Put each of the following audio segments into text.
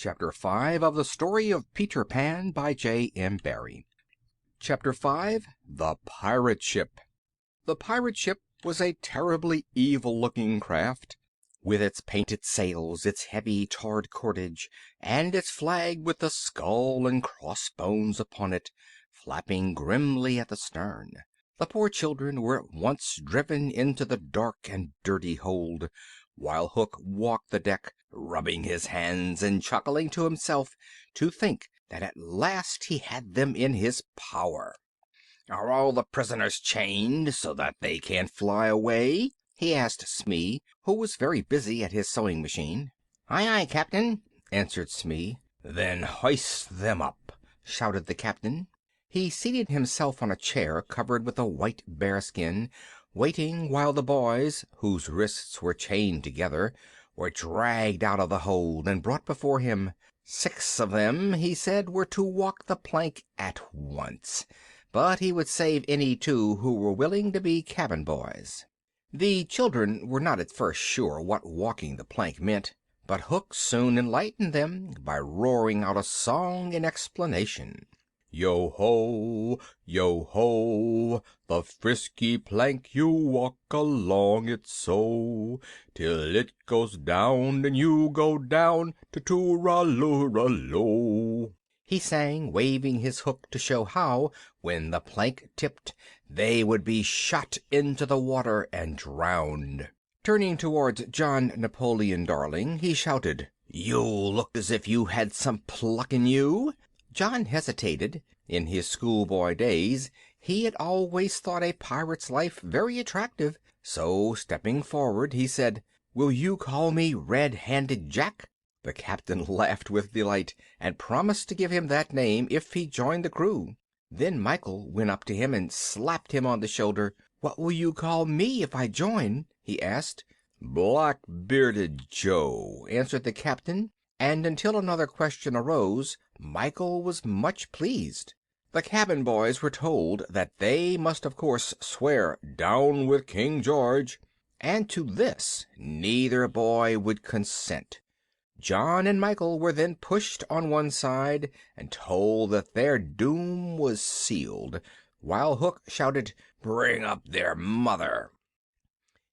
Chapter 5 of the Story of Peter Pan by J.M. Barrie. Chapter 5 The Pirate Ship. The pirate ship was a terribly evil-looking craft, with its painted sails, its heavy tarred cordage, and its flag with the skull and crossbones upon it, flapping grimly at the stern. The poor children were at once driven into the dark and dirty hold, while Hook walked the deck, rubbing his hands and chuckling to himself to think that at last he had them in his power. "Are all the prisoners chained so that they can't fly away?" he asked Smee, who was very busy at his sewing machine. "Aye, aye, Captain," answered Smee. "Then hoist them up," shouted the captain. He seated himself on a chair covered with a white bearskin, waiting while the boys, whose wrists were chained together, were dragged out of the hold and brought before him. 6 of them, he said, were to walk the plank at once, but he would save any 2 who were willing to be cabin boys. The children were not at first sure what walking the plank meant, but Hook soon enlightened them by roaring out a song in explanation. Yo-ho, yo-ho, the frisky plank you walk along it so, till it goes down and you go down, to-too-ra-loo-ra-lo, he sang, waving his hook to show how, when the plank tipped, they would be shot into the water and drowned. Turning towards John Napoleon Darling, he shouted, "You look as if you had some pluck in you." John hesitated. In his schoolboy days he had always thought a pirate's life very attractive, so stepping forward he said, "Will you call me Red-Handed Jack?" The captain laughed with delight, and promised to give him that name if he joined the crew. Then Michael went up to him and slapped him on the shoulder. "What will you call me if I join?" he asked. "Black-bearded Joe," answered the captain, and until another question arose Michael was much pleased. The cabin boys were told that they must of course swear "Down with King George," and to this neither boy would consent. John and Michael were then pushed on one side and told that their doom was sealed, while Hook shouted, "Bring up their mother."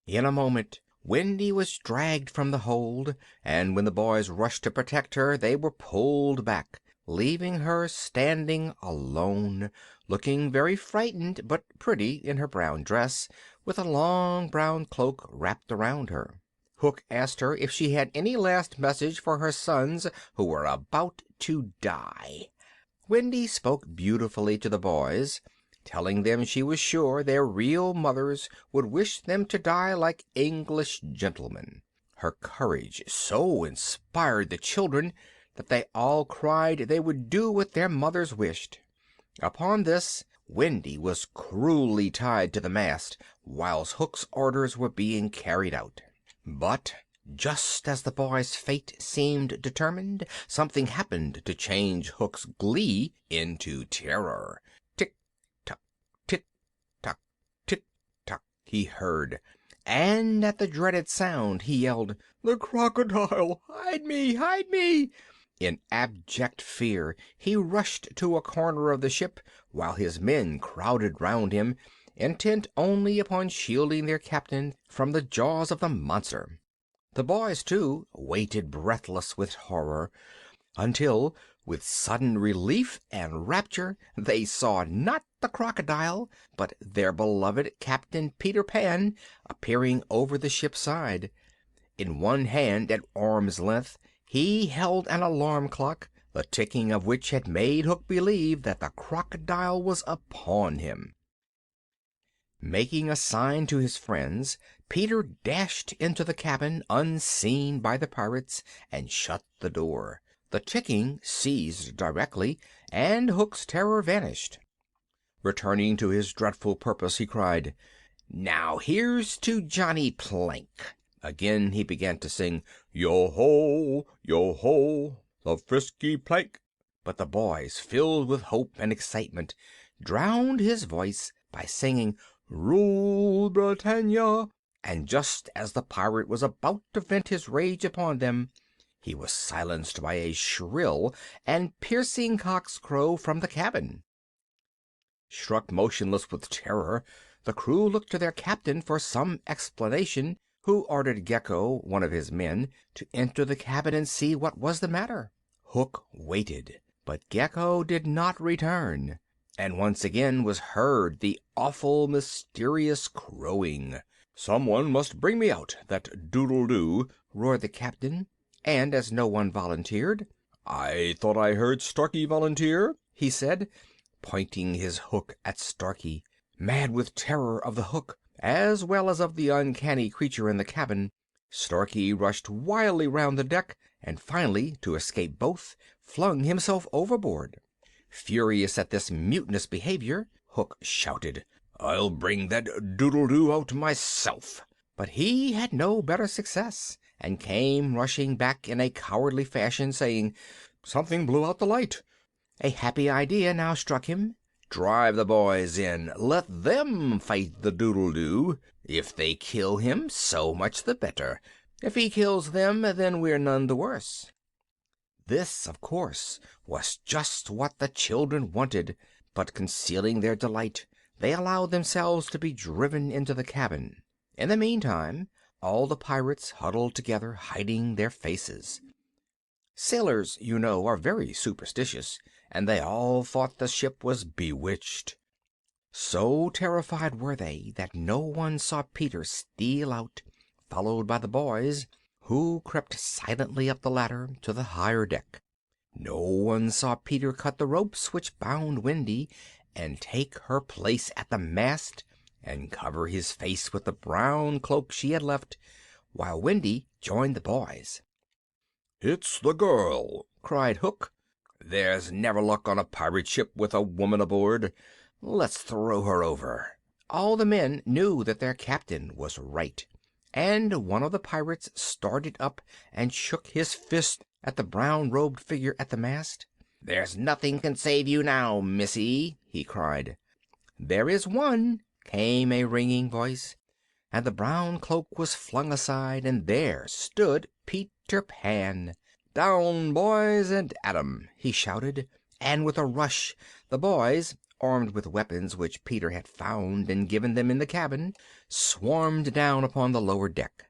In a moment Wendy was dragged from the hold, and when the boys rushed to protect her they were pulled back, leaving her standing alone, looking very frightened but pretty in her brown dress, with a long brown cloak wrapped around her. Hook asked her if she had any last message for her sons who were about to die. Wendy spoke beautifully to the boys, telling them she was sure their real mothers would wish them to die like English gentlemen. Her courage so inspired the children that they all cried they would do what their mothers wished. Upon this, Wendy was cruelly tied to the mast whilst Hook's orders were being carried out. But just as the boys' fate seemed determined, something happened to change Hook's glee into terror. Tick-tock, he heard, and at the dreaded sound he yelled, "The crocodile! Hide me! Hide me!" In abject fear he rushed to a corner of the ship, while his men crowded round him, intent only upon shielding their captain from the jaws of the monster. The boys, too, waited breathless with horror, until, with sudden relief and rapture, they saw not the crocodile, but their beloved Captain Peter Pan appearing over the ship's side. In one hand, at arm's length, he held an alarm clock, the ticking of which had made Hook believe that the crocodile was upon him. Making a sign to his friends, Peter dashed into the cabin unseen by the pirates and shut the door. The ticking ceased directly, and Hook's terror vanished. Returning to his dreadful purpose, he cried, "Now here's to Johnny Plank." Again he began to sing, "Yo-ho, yo-ho, the frisky plank." But the boys, filled with hope and excitement, drowned his voice by singing, "Rule Britannia," and just as the pirate was about to vent his rage upon them, he was silenced by a shrill and piercing cock's crow from the cabin. Struck motionless with terror, the crew looked to their captain for some explanation, who ordered Gecko, one of his men, to enter the cabin and see what was the matter. Hook waited, but Gecko did not return, and once again was heard the awful, mysterious crowing. "Someone must bring me out that doodle-doo," roared the captain, and as no one volunteered, "I thought I heard Starkey volunteer," he said, pointing his hook at Starkey. Mad with terror of the hook, as well as of the uncanny creature in the cabin, Starkey rushed wildly round the deck, and finally, to escape both, flung himself overboard. Furious at this mutinous behavior, Hook shouted, "I'll bring that doodle-doo out myself." But he had no better success, and came rushing back in a cowardly fashion, saying, "Something blew out the light." A happy idea now struck him. "Drive the boys in. Let them fight the doodle-doo. If they kill him, so much the better. If he kills them, then we're none the worse." This, of course, was just what the children wanted, but concealing their delight, they allowed themselves to be driven into the cabin. In the meantime, all the pirates huddled together, hiding their faces. Sailors, you know, are very superstitious, and they all thought the ship was bewitched. So terrified were they that no one saw Peter steal out, followed by the boys, who crept silently up the ladder to the higher deck. No one saw Peter cut the ropes which bound Wendy, and take her place at the mast, and cover his face with the brown cloak she had left, while Wendy joined the boys. "It's the girl!" cried Hook. "There's never luck on a pirate ship with a woman aboard. Let's throw her over." All the men knew that their captain was right, and one of the pirates started up and shook his fist at the brown-robed figure at the mast. "There's nothing can save you now, missy," he cried. "There is one," came a ringing voice, and the brown cloak was flung aside, and there stood Peter Pan. "Down, boys, and at 'em!" he shouted, and with a rush the boys, armed with weapons which Peter had found and given them in the cabin, swarmed down upon the lower deck.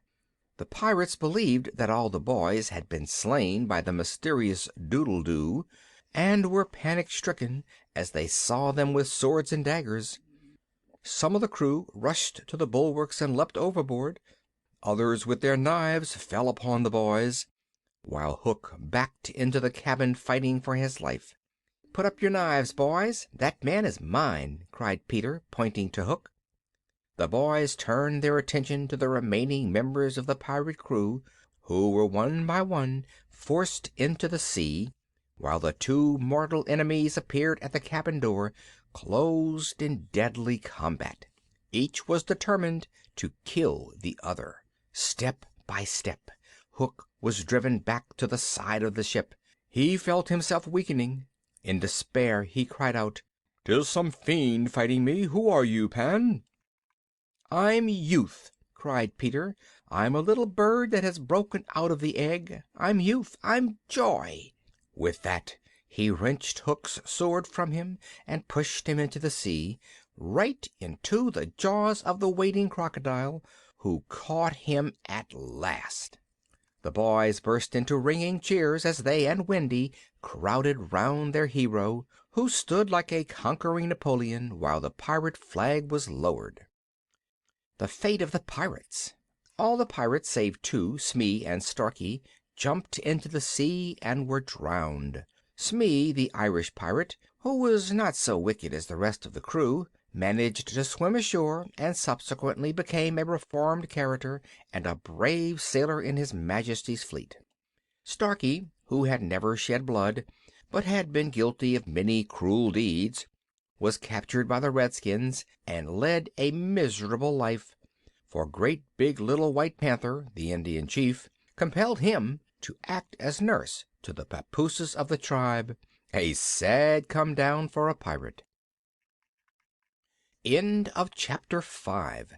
The pirates believed that all the boys had been slain by the mysterious doodle-doo, and were panic-stricken as they saw them with swords and daggers. Some of the crew rushed to the bulwarks and leapt overboard. Others with their knives fell upon the boys, while Hook backed into the cabin fighting for his life. "Put up your knives, boys. That man is mine," cried Peter, pointing to Hook. The boys turned their attention to the remaining members of the pirate crew, who were one by one forced into the sea, while the two mortal enemies appeared at the cabin door, closed in deadly combat. Each was determined to kill the other. Step by step, Hook was driven back to the side of the ship. He felt himself weakening. In despair he cried out, "'Tis some fiend fighting me. Who are you, Pan?" "I'm Youth," cried Peter. "I'm a little bird that has broken out of the egg. I'm Youth. I'm Joy." With that he wrenched Hook's sword from him and pushed him into the sea, right into the jaws of the waiting crocodile, who caught him at last. The boys burst into ringing cheers as they and Wendy crowded round their hero, who stood like a conquering Napoleon while the pirate flag was lowered. The fate of the pirates. All the pirates save two, Smee and Starkey, jumped into the sea and were drowned. Smee, the Irish pirate, who was not so wicked as the rest of the crew, managed to swim ashore, and subsequently became a reformed character and a brave sailor in His Majesty's fleet. Starkey, who had never shed blood, but had been guilty of many cruel deeds, was captured by the Redskins and led a miserable life, for Great Big Little White Panther, the Indian chief, compelled him to act as nurse to the papooses of the tribe. A sad come down for a pirate. End of chapter 5.